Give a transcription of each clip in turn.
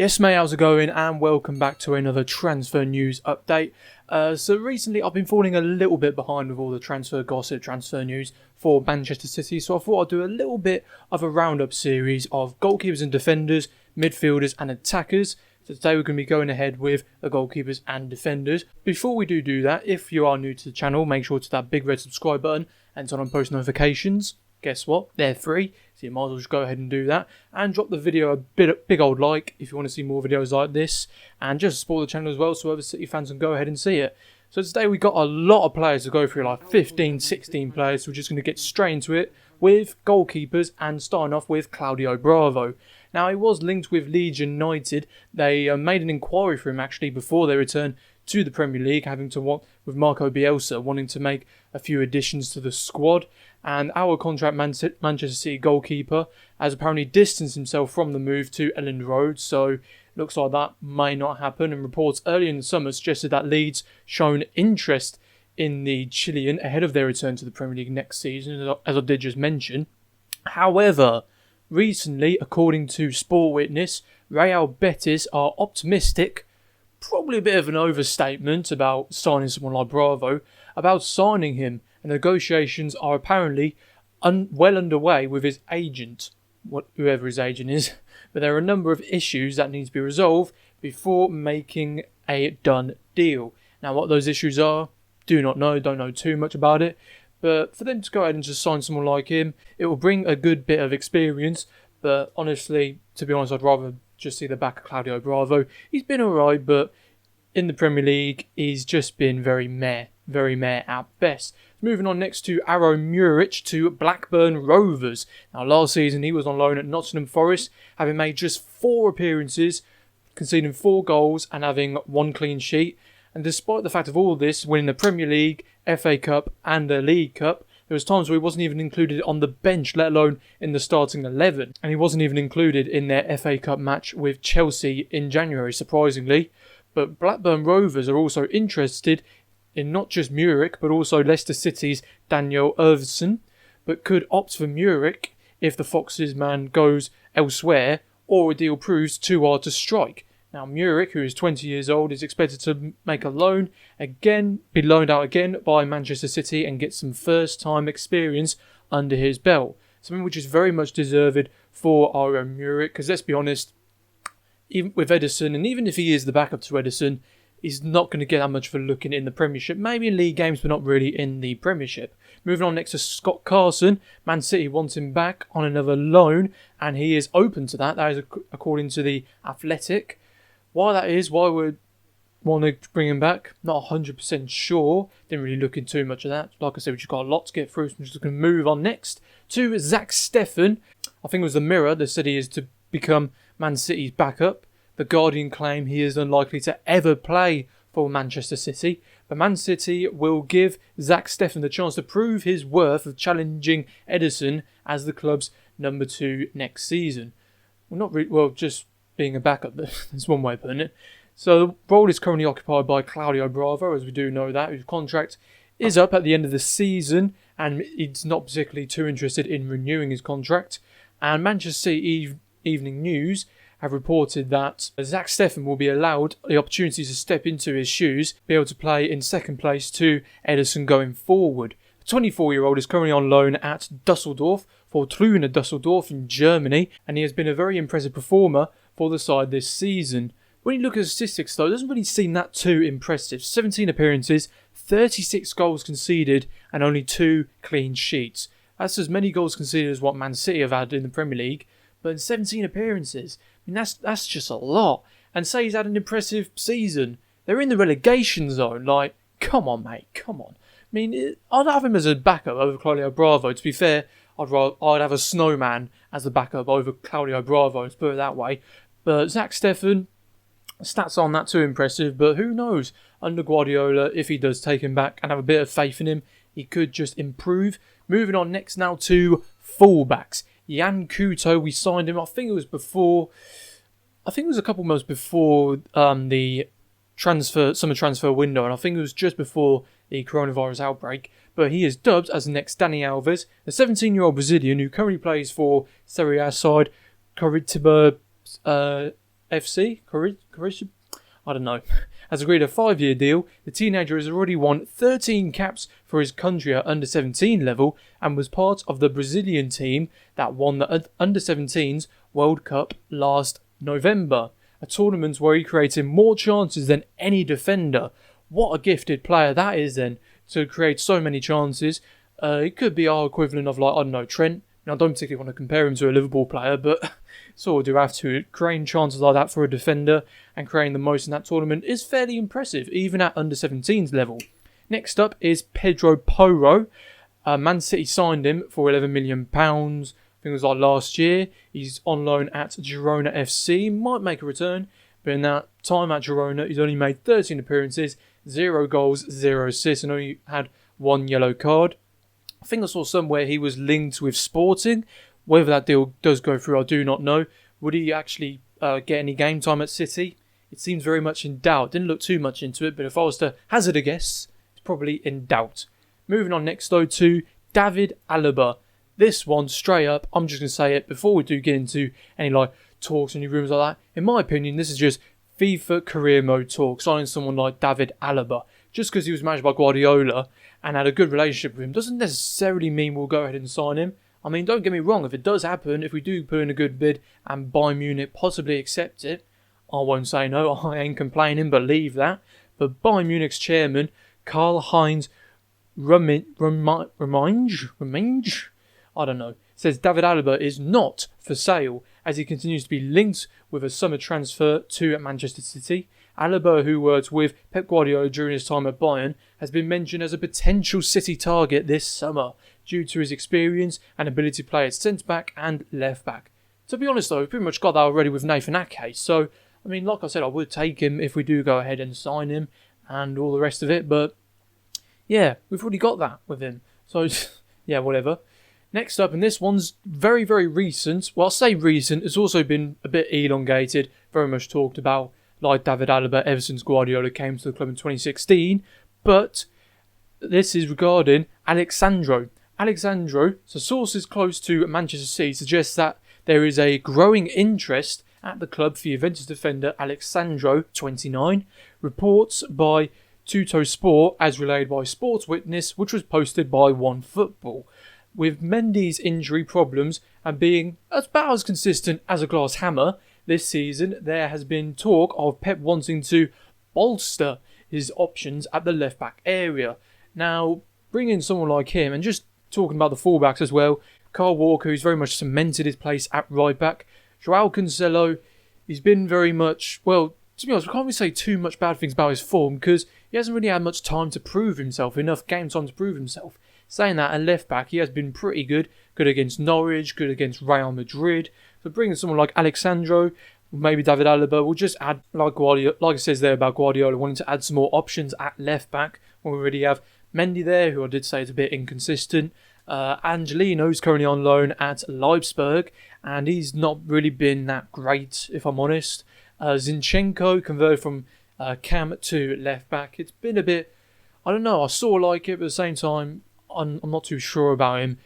Yes mate, how's it going? And welcome back to another transfer news update. So recently I've been falling a little bit behind with all the transfer gossip, transfer news for Manchester City, so I thought I'd do a little bit of a roundup series of goalkeepers and defenders, midfielders and attackers. So today we're going to be going ahead with the goalkeepers and defenders. Before we do that, if you are new to the channel, make sure to hit that big red subscribe button and turn on post notifications. Guess what? They're free, so you might as well just go ahead and do that. And drop the video a big old like if you want to see more videos like this. And just support the channel as well so other City fans can go ahead and see it. So today we got a lot of players to go through, like 15, 16 players. So we're just going to get straight into it with goalkeepers and starting off with Claudio Bravo. Now he was linked with Leeds United. They made an inquiry for him actually before they returned to the Premier League, having to want with Marco Bielsa wanting to make a few additions to the squad. And our contract Manchester City goalkeeper has apparently distanced himself from the move to Elland Road, so looks like that may not happen. And reports earlier in the summer suggested that Leeds shown interest in the Chilean ahead of their return to the Premier League next season, as I did just mention. However, recently, according to Sport Witness, Real Betis are optimistic, probably a bit of an overstatement about signing someone like Bravo, about signing him. And negotiations are apparently well underway with his agent, whoever his agent is. But there are a number of issues that need to be resolved before making a done deal. Now, what those issues are, do not know, don't know too much about it. But for them to go ahead and just sign someone like him, it will bring a good bit of experience. But honestly, to be honest, I'd rather just see the back of Claudio Bravo. He's been alright, but in the Premier League, he's just been very meh at best. Moving on next to Muric to Blackburn Rovers. Now last season he was on loan at Nottingham Forest, having made just 4 appearances, conceding 4 goals and having 1 clean sheet. And despite the fact of all this, winning the Premier League, FA Cup and the League Cup, there was times where he wasn't even included on the bench, let alone in the starting 11. And he wasn't even included in their FA Cup match with Chelsea in January, surprisingly. But Blackburn Rovers are also interested in not just Muric, but also Leicester City's Daniel Irvson, but could opt for Muric if the Foxes man goes elsewhere or a deal proves too hard to strike. Now Muric, who is 20 years old, is expected to make a loan again, be loaned out again by Manchester City and get some first-time experience under his belt. Something which is very much deserved for our own Muric, because let's be honest, even with Ederson, and even if he is the backup to Ederson, he's not going to get that much of a look in the Premiership. Maybe in league games, but not really in the Premiership. Moving on next to Scott Carson. Man City wants him back on another loan, and he is open to that. That is according to the Athletic. Why that is, why we want to bring him back, not 100% sure. Didn't really look into too much of that. Like I said, we've just got a lot to get through, so I'm just going to move on next to Zack Steffen. I think it was the Mirror that said he is to become Man City's backup. The Guardian claim he is unlikely to ever play for Manchester City, but Man City will give Zack Steffen the chance to prove his worth of challenging Ederson as the club's number 2 next season. Just being a backup, that's one way of putting it. So the role is currently occupied by Claudio Bravo, as we do know that, whose contract is up at the end of the season, and he's not particularly too interested in renewing his contract. And Manchester City Evening News have reported that Zack Steffen will be allowed the opportunity to step into his shoes, be able to play in second place to Ederson going forward. The 24-year-old is currently on loan at Dusseldorf, Fortuna Dusseldorf in Germany, and he has been a very impressive performer for the side this season. When you look at the statistics though, it doesn't really seem that too impressive. 17 appearances, 36 goals conceded, and only 2 clean sheets. That's as many goals conceded as what Man City have had in the Premier League, but in 17 appearances, I mean, that's just a lot. And say he's had an impressive season. They're in the relegation zone. Like, come on, mate, come on. I mean, I'd have him as a backup over Claudio Bravo. To be fair, I'd have a snowman as a backup over Claudio Bravo, let's put it that way. But Zack Steffen, stats aren't that too impressive, but who knows? Under Guardiola, if he does take him back and have a bit of faith in him, he could just improve. Moving on next now to fullbacks. Yan Couto, we signed him, I think it was a couple months before the summer transfer window, and I think it was just before the coronavirus outbreak. But he is dubbed as the next Dani Alves, the 17-year-old Brazilian who currently plays for Serie A side Coritiba FC, I don't know, has agreed a 5-year deal. The teenager has already won 13 caps for his country at under-17 level and was part of the Brazilian team that won the under-17s World Cup last November, a tournament where he created more chances than any defender. What a gifted player that is then, to create so many chances. It could be our equivalent of, like, I don't know, Trent. Now, I don't particularly want to compare him to a Liverpool player, but sort of do have to. Creating chances like that for a defender and creating the most in that tournament is fairly impressive, even at under-17s level. Next up is Pedro Porro. Man City signed him for £11 million. I think it was like last year. He's on loan at Girona FC. Might make a return, but in that time at Girona, he's only made 13 appearances, 0 goals, 0 assists, and only had 1 yellow card. I think I saw somewhere he was linked with Sporting. Whether that deal does go through, I do not know. Would he actually get any game time at City? It seems very much in doubt. Didn't look too much into it, but if I was to hazard a guess, it's probably in doubt. Moving on next, though, to David Alaba. This one, straight up, I'm just going to say it before we do get into any like talks, any rumours like that. In my opinion, this is just FIFA career mode talk, signing someone like David Alaba. Just because he was managed by Guardiola and had a good relationship with him doesn't necessarily mean we'll go ahead and sign him. I mean, don't get me wrong, if it does happen, if we do put in a good bid and Bayern Munich possibly accept it, I won't say no, I ain't complaining, believe that. But Bayern Munich's chairman, Karl-Heinz Rummenigge, I don't know, says David Alaba is not for sale as he continues to be linked with a summer transfer to Manchester City. Alaba, who worked with Pep Guardiola during his time at Bayern, has been mentioned as a potential City target this summer due to his experience and ability to play at centre-back and left-back. To be honest though, we've pretty much got that already with Nathan Ake, so, I mean, like I said, I would take him if we do go ahead and sign him and all the rest of it, but yeah, we've already got that with him, so yeah, whatever. Next up, and this one's very, very recent. Well, I'll say recent, it's also been a bit elongated, very much talked about, like David Alaba ever since Guardiola came to the club in 2016. But this is regarding Alexandro. So sources close to Manchester City suggest that there is a growing interest at the club for Juventus defender Alexandro, 29. Reports by Tutto Sport, as relayed by Sports Witness, which was posted by OneFootball. With Mendy's injury problems and being about as consistent as a glass hammer this season, there has been talk of Pep wanting to bolster his options at the left-back area. Now, bringing someone like him, and just talking about the fullbacks as well, Kyle Walker, who's very much cemented his place at right-back. Joao Cancelo, he's been very much, well, to be honest, we can't really say too much bad things about his form because he hasn't really had much time to prove himself, enough game time to prove himself. Saying that, at left-back, he has been pretty good. Good against Norwich, good against Real Madrid. So bringing someone like Alexandro, maybe David Alaba, will just add, like it says there about Guardiola, wanting to add some more options at left-back. When we already have Mendy there, who I did say is a bit inconsistent. Angelino's currently on loan at Leipzig, and he's not really been that great, if I'm honest. Zinchenko converted from cam to left-back. It's been a bit, I don't know, I sort of like it, but at the same time, I'm not too sure about him,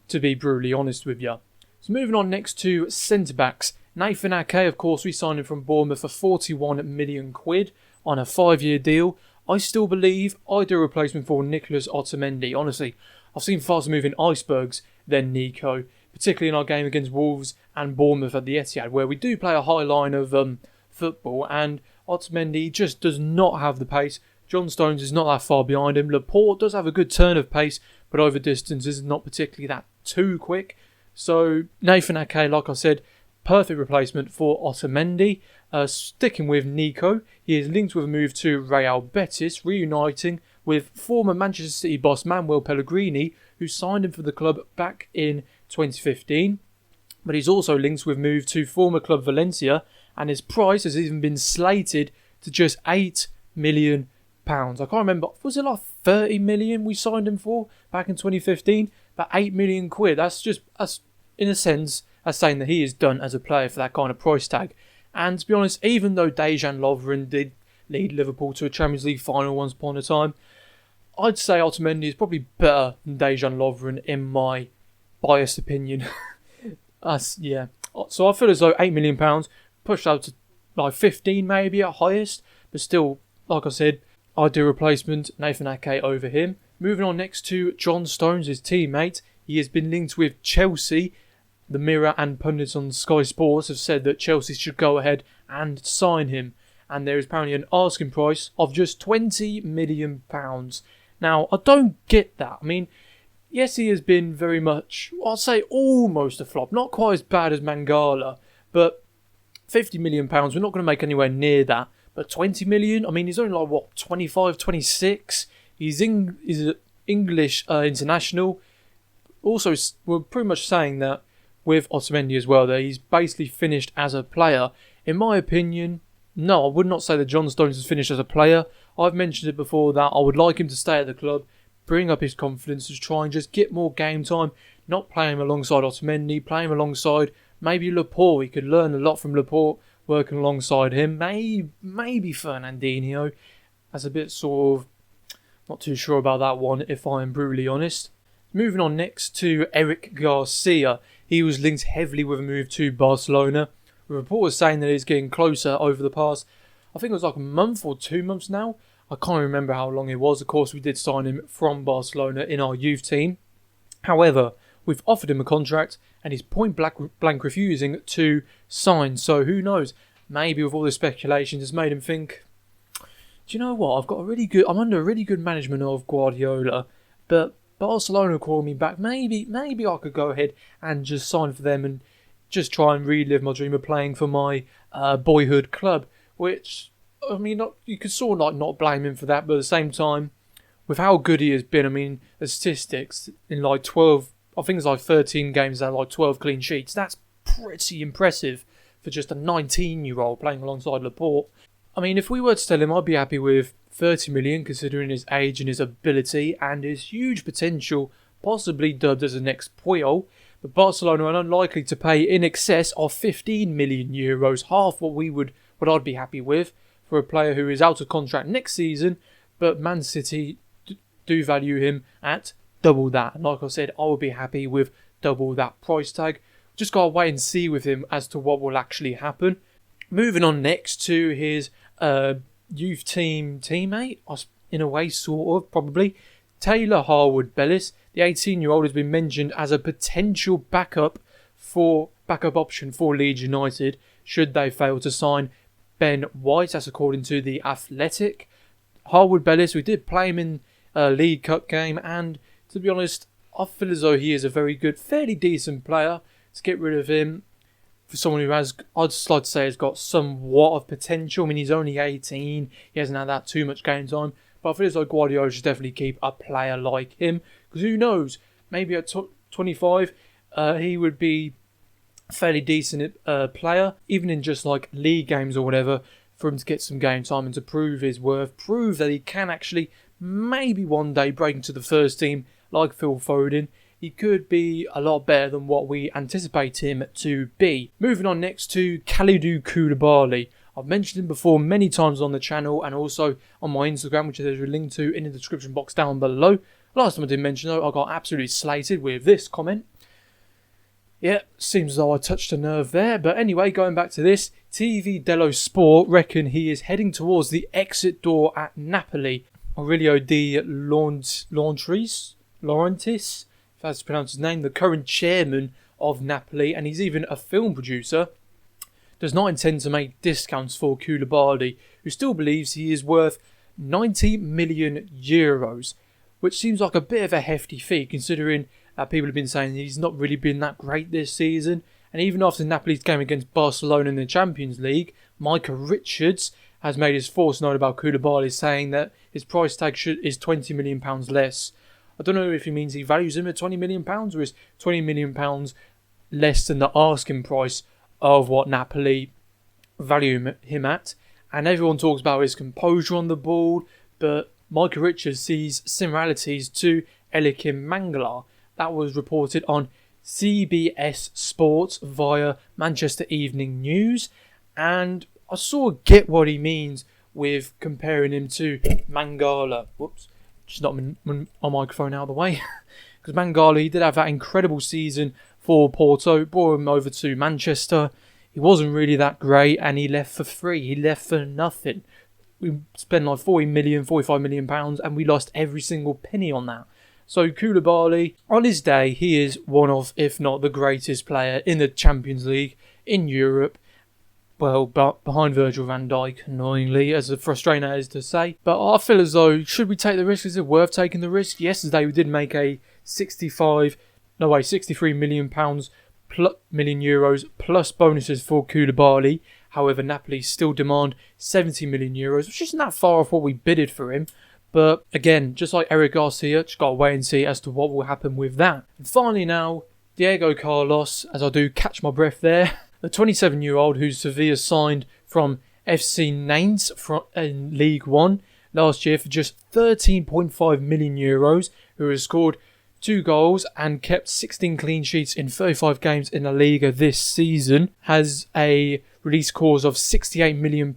to be brutally honest with you. So moving on next to centre-backs. Nathan Ake, of course, we signed him from Bournemouth for £41 million on a 5-year deal. I still believe I'd do a replacement for Nicolas Otamendi. Honestly, I've seen faster moving icebergs than Nico, particularly in our game against Wolves and Bournemouth at the Etihad, where we do play a high line of football, and Otamendi just does not have the pace. John Stones is not that far behind him. Laporte does have a good turn of pace, but over distance is not particularly that too quick. So Nathan Ake, like I said, perfect replacement for Otamendi. Sticking with Nico, he is linked with a move to Real Betis, reuniting with former Manchester City boss Manuel Pellegrini, who signed him for the club back in 2015. But he's also linked with a move to former club Valencia, and his price has even been slated to just £8 million. I can't remember, was it like 30 million we signed him for back in 2015? About £8 million. That's in a sense, that's saying that he is done as a player for that kind of price tag. And to be honest, even though Dejan Lovren did lead Liverpool to a Champions League final once upon a time, I'd say Otamendi is probably better than Dejan Lovren in my biased opinion. Yeah. So I feel as though £8 million pushed out to like 15 maybe at highest. But still, like I said, ideal replacement, Nathan Ake over him. Moving on next to John Stones, his teammate. He has been linked with Chelsea. The Mirror and pundits on Sky Sports have said that Chelsea should go ahead and sign him. And there is apparently an asking price of just £20 million. Now, I don't get that. I mean, yes, he has been very much, I'll say almost a flop. Not quite as bad as Mangala, but £50 million, we're not going to make anywhere near that. But 20 million, I mean, he's only like, 25, 26? He's an English international. Also, we're pretty much saying that with Otamendi as well, that he's basically finished as a player. In my opinion, no, I would not say that John Stones has finished as a player. I've mentioned it before that I would like him to stay at the club, bring up his confidence, to try and just get more game time, not play him alongside Otamendi, play him alongside maybe Laporte. He could learn a lot from Laporte working alongside him. Maybe Fernandinho. That's a bit sort of not too sure about that one, if I am brutally honest. Moving on next to Eric Garcia. He was linked heavily with a move to Barcelona. The report was saying that he's getting closer over the past, I think it was like a month or 2 months now. I can't remember how long it was. Of course, we did sign him from Barcelona in our youth team. However, we've offered him a contract and he's point blank refusing to sign. So who knows? Maybe with all the speculation, it's made him think, do you know what? I'm under a really good management of Guardiola, but Barcelona called me back. Maybe I could go ahead and just sign for them and just try and relive my dream of playing for my boyhood club. Which, I mean, you could sort of like not blame him for that, but at the same time, with how good he has been, I mean, the statistics in like 12, I think it's like 13 games that like 12 clean sheets. That's pretty impressive for just a 19-year-old playing alongside Laporte. I mean, if we were to sell him, I'd be happy with 30 million, considering his age and his ability and his huge potential, possibly dubbed as the next Puyol. But Barcelona are unlikely to pay in excess of 15 million euros, half what I'd be happy with for a player who is out of contract next season. But Man City do value him at double that. And like I said, I would be happy with double that price tag. Just gotta wait and see with him as to what will actually happen. Moving on next to his youth team teammate, in a way, sort of, probably, Taylor Harwood-Bellis. The 18-year-old has been mentioned as a potential backup option for Leeds United should they fail to sign Ben White. That's according to The Athletic. Harwood-Bellis, we did play him in a League Cup game, and to be honest, I feel as though he is a very good, fairly decent player. To get rid of him for someone who has, I'd just like to say, has got somewhat of potential. I mean, he's only 18. He hasn't had that too much game time. But I feel as though Guardiola should definitely keep a player like him. Because who knows, maybe at 25, he would be a fairly decent player. Even in just like league games or whatever, for him to get some game time and to prove his worth. Prove that he can actually maybe one day break into the first team like Phil Foden. He could be a lot better than what we anticipate him to be. Moving on next to Kalidou Koulibaly. I've mentioned him before many times on the channel and also on my Instagram, which there's a link to in the description box down below. Last time I did mention though, I got absolutely slated with this comment. Yeah, seems as though I touched a nerve there. But anyway, going back to this, TV dello Sport reckon he is heading towards the exit door at Napoli. Aurelio De Laurentiis, if that's pronounced his name, the current chairman of Napoli, and he's even a film producer, does not intend to make discounts for Koulibaly, who still believes he is worth 90 million euros, which seems like a bit of a hefty fee considering people have been saying he's not really been that great this season. And even after Napoli's game against Barcelona in the Champions League, Micah Richards has made his force known about Koulibaly, saying that his price tag is £20 million less. I don't know if he means he values him at £20 million or is £20 million less than the asking price of what Napoli value him at. And everyone talks about his composure on the ball, but Micah Richards sees similarities to Eliakim Mangala. That was reported on CBS Sports via Manchester Evening News, and I sort of get what he means with comparing him to Mangala. Whoops, just not my microphone out of the way. Because Mangala, he did have that incredible season for Porto, brought him over to Manchester. he wasn't really that great, and he left for free. He left for nothing. We spent like 40 million, 45 million pounds, and we lost every single penny on that. So Koulibaly, on his day, he is one of, if not the greatest player in the Champions League, in Europe. Well, but behind Virgil van Dijk, annoyingly, as frustrating as to say. But I feel as though, should we take the risk? Is it worth taking the risk? Yesterday we did make a 63 million pounds, million euros plus bonuses for Koulibaly. However, Napoli still demand 70 million euros, which isn't that far off what we bidded for him. But again, just like Eric Garcia, just got to wait and see as to what will happen with that. And finally now, Diego Carlos, as I do catch my breath there, the 27-year-old who Sevilla signed from FC Nantes in League One last year for just 13.5 million euros, who has scored 2 goals and kept 16 clean sheets in 35 games in La Liga this season, has a release clause of £68 million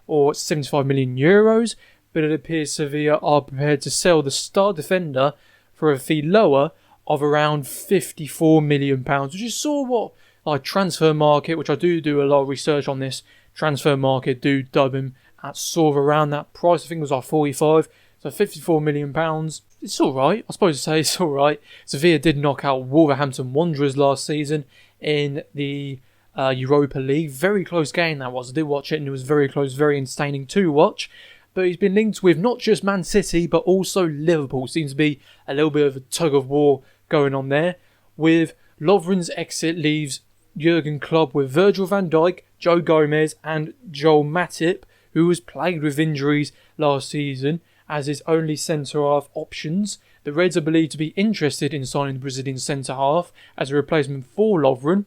or 75 million euros. But it appears Sevilla are prepared to sell the star defender for a fee lower of around £54 million, which is sort of what like transfer market, which I do a lot of research on this transfer market, do dub him at sort of around that price. I think it was like 45, so £54 million. It's alright, I suppose to say it's alright. Sevilla did knock out Wolverhampton Wanderers last season in the Europa League. Very close game that was. I did watch it and it was very close, very entertaining to watch. But he's been linked with not just Man City, but also Liverpool. Seems to be a little bit of a tug of war going on there. With Lovren's exit leaves Jurgen Klopp with Virgil van Dijk, Joe Gomez and Joel Matip, who was plagued with injuries last season, as his only centre-half options. The Reds are believed to be interested in signing the Brazilian centre-half as a replacement for Lovren,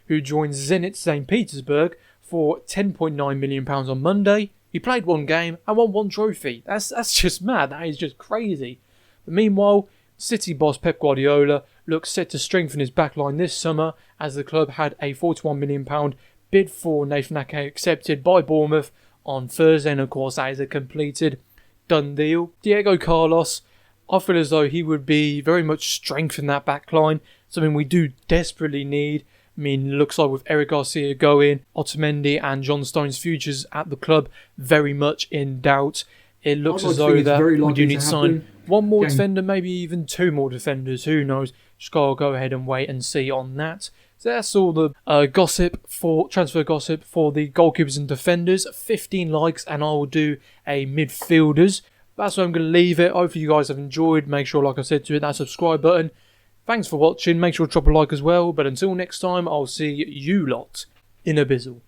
who joins Zenit St. Petersburg for £10.9 million on Monday. He played 1 game and won 1 trophy. That's just mad. That is just crazy. But meanwhile, City boss Pep Guardiola looks set to strengthen his backline this summer, as the club had a £41 million bid for Nathan Ake accepted by Bournemouth on Thursday, and of course that is a completed done deal. Diego Carlos, I feel as though he would be very much strengthen that backline, something we do desperately need. I mean, looks like with Eric Garcia going, Otamendi and John Stones' futures at the club very much in doubt. It looks as though that we do need to sign 1 more defender, maybe even 2 more defenders. Who knows? Just gotta go ahead and wait and see on that. So that's all the transfer gossip for the goalkeepers and defenders. 15 likes and I will do a midfielders. That's where I'm going to leave it. Hopefully you guys have enjoyed. Make sure, like I said, to hit that subscribe button. Thanks for watching. Make sure to drop a like as well. But until next time, I'll see you lot in a bizzle.